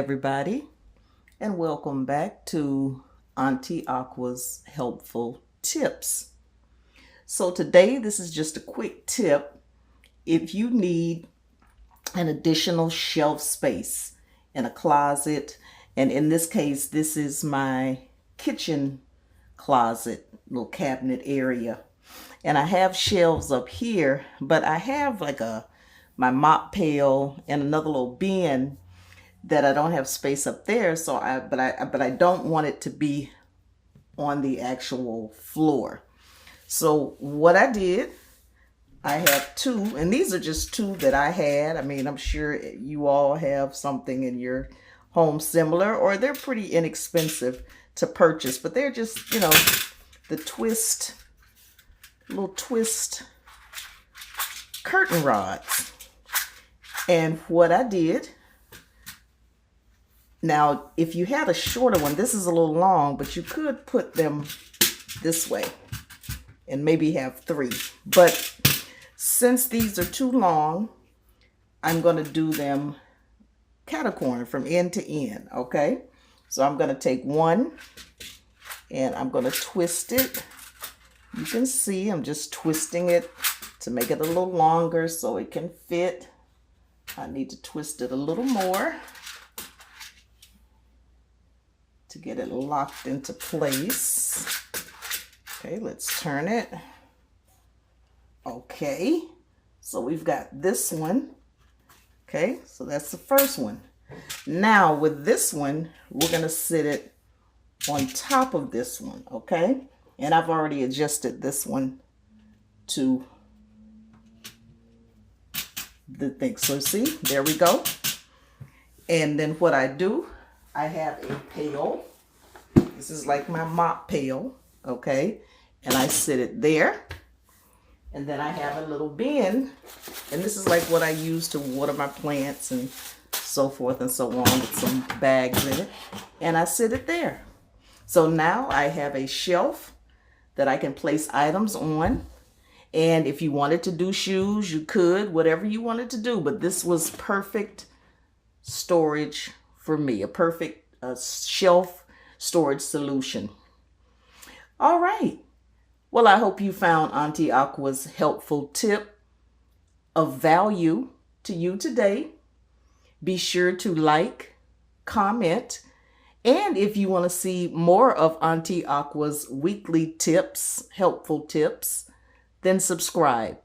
everybody, and welcome back to Aunty Aqua's Helpful Tips. So today, this is just a quick tip if you need an additional shelf space in a closet. And in this case, this is my kitchen closet, little cabinet area. And I have shelves up here, but I have like my mop pail and another little bin that I don't have space up there. So but I don't want it to be on the actual floor. So what I did, I have two, and these are just two that I had. I mean, I'm sure you all have something in your home similar, or they're pretty inexpensive to purchase, but they're just, the little twist curtain rods. And what I did, now, if you had a shorter one, this is a little long, but you could put them this way and maybe have three. But since these are too long, I'm going to do them catacorn from end to end, okay? So I'm going to take one and I'm going to twist it. You can see I'm just twisting it to make it a little longer so it can fit. I need to twist it a little more to get it locked into place. Okay, let's turn it. Okay, so we've got this one. Okay, so that's the first one. Now with this one, we're gonna sit it on top of this one, okay? And I've already adjusted this one to the thing. So see, there we go. And then what I do, I have a pail. This is like my mop pail, okay? And I sit it there. And then I have a little bin. And this is like what I use to water my plants and so forth and so on, with some bags in it. And I sit it there. So now I have a shelf that I can place items on. And if you wanted to do shoes, you could, whatever you wanted to do. But this was perfect storage for me, a perfect shelf storage solution. All right. Well, I hope you found Aunty Aqua's helpful tip of value to you today. Be sure to like, comment, and if you want to see more of Aunty Aqua's weekly tips, helpful tips, then subscribe.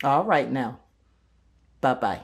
All right now. Bye-bye.